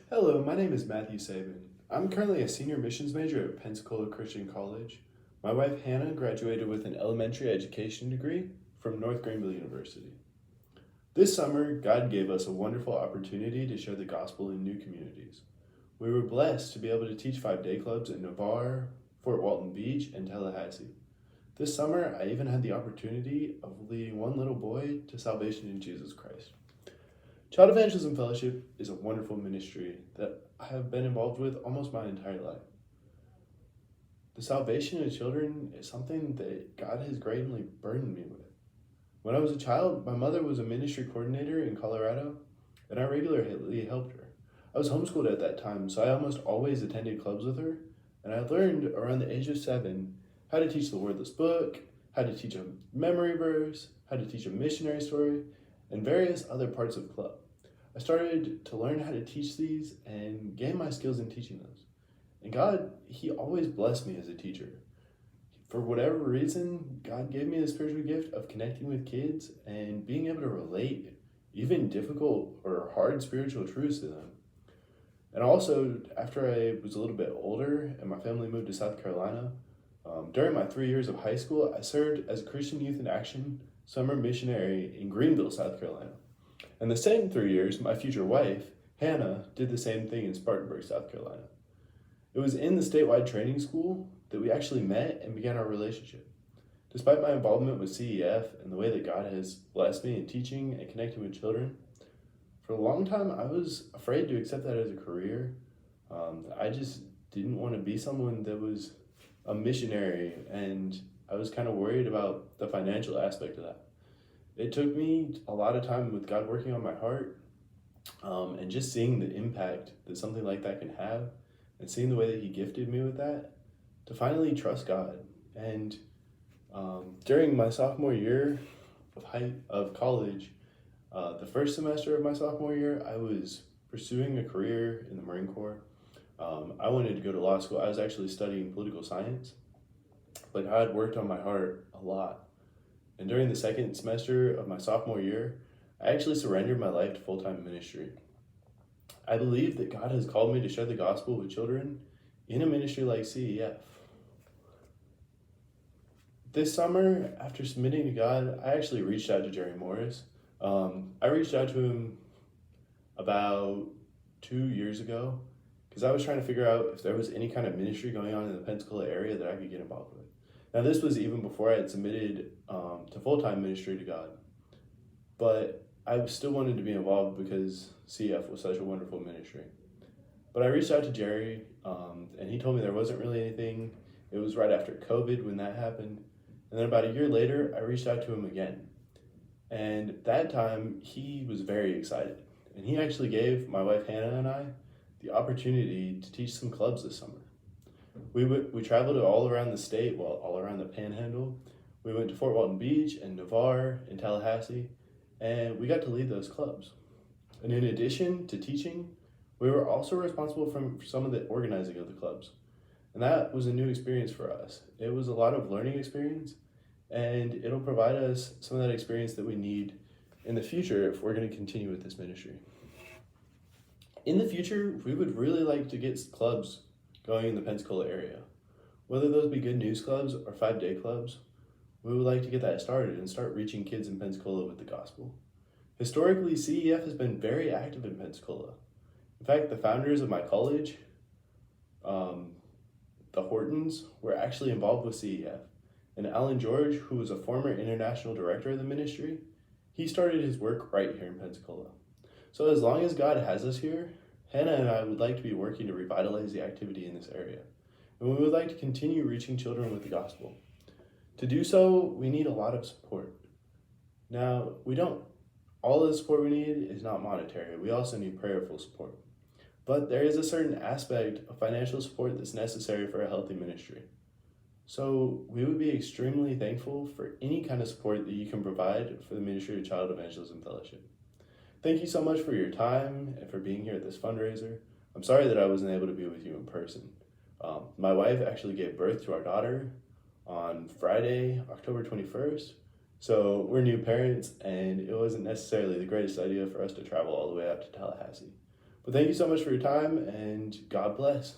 Hello, my name is Matthew Sabin. I'm currently a senior missions major at Pensacola Christian College. My wife Hannah graduated with an elementary education degree from North Greenville University. This summer, God gave us a wonderful opportunity to share the gospel in new communities. We were blessed to be able to teach 5-day clubs in Navarre, Fort Walton Beach, and Tallahassee. This summer, I even had the opportunity of leading one little boy to salvation in Jesus Christ. Child Evangelism Fellowship is a wonderful ministry that I have been involved with almost my entire life. The salvation of children is something that God has greatly burdened me with. When I was a child, my mother was a ministry coordinator in Colorado, and I regularly helped her. I was homeschooled at that time, so I almost always attended clubs with her, and I learned around the age of 7 how to teach the wordless book, how to teach a memory verse, how to teach a missionary story, and various other parts of club. I started to learn how to teach these and gain my skills in teaching those. And God, He always blessed me as a teacher. For whatever reason, God gave me the spiritual gift of connecting with kids and being able to relate even difficult or hard spiritual truths to them. And also, after I was a little bit older and my family moved to South Carolina, during my 3 years of high school, I served as a Christian Youth in Action summer missionary in Greenville, South Carolina. And the same 3 years, my future wife, Hannah, did the same thing in Spartanburg, South Carolina. It was in the statewide training school that we actually met and began our relationship. Despite my involvement with CEF and the way that God has blessed me in teaching and connecting with children, for a long time I was afraid to accept that as a career. I just didn't want to be someone that was a missionary, and I was kind of worried about the financial aspect of that. It took me a lot of time with God working on my heart, and just seeing the impact that something like that can have, and seeing the way that He gifted me with that, to finally trust God. And during my sophomore year of college, the first semester of my sophomore year, I was pursuing a career in the Marine Corps. I wanted to go to law school. I was actually studying political science, but God worked on my heart a lot. And during the second semester of my sophomore year, I actually surrendered my life to full-time ministry. I believe that God has called me to share the gospel with children in a ministry like CEF. This summer, after submitting to God, I actually reached out to Jerry Morris. I reached out to him about 2 years ago because I was trying to figure out if there was any kind of ministry going on in the Pensacola area that I could get involved with. Now, this was even before I had submitted to full-time ministry to God, but I still wanted to be involved because CF was such a wonderful ministry. But I reached out to Jerry, and he told me there wasn't really anything. It was right after COVID when that happened. And then about a year later, I reached out to him again. And that time, he was very excited. And he actually gave my wife Hannah and I the opportunity to teach some clubs this summer. We traveled all around the state, well, all around the Panhandle. We went to Fort Walton Beach and Navarre and Tallahassee, and we got to lead those clubs. And in addition to teaching, we were also responsible for some of the organizing of the clubs. And that was a new experience for us. It was a lot of learning experience, and it'll provide us some of that experience that we need in the future if we're going to continue with this ministry. In the future, we would really like to get clubs going in the Pensacola area. Whether those be good news clubs or 5-day clubs, we would like to get that started and start reaching kids in Pensacola with the gospel. Historically, CEF has been very active in Pensacola. In fact, the founders of my college, the Hortons, were actually involved with CEF. And Alan George, who was a former international director of the ministry, he started his work right here in Pensacola. So as long as God has us here, Hannah and I would like to be working to revitalize the activity in this area. And we would like to continue reaching children with the gospel. To do so, we need a lot of support. Now, all of the support we need is not monetary. We also need prayerful support. But there is a certain aspect of financial support that's necessary for a healthy ministry. So we would be extremely thankful for any kind of support that you can provide for the Ministry of Child Evangelism Fellowship. Thank you so much for your time and for being here at this fundraiser. I'm sorry that I wasn't able to be with you in person. My wife actually gave birth to our daughter on Friday, October 21st. So we're new parents, and it wasn't necessarily the greatest idea for us to travel all the way out to Tallahassee. But thank you so much for your time, and God bless.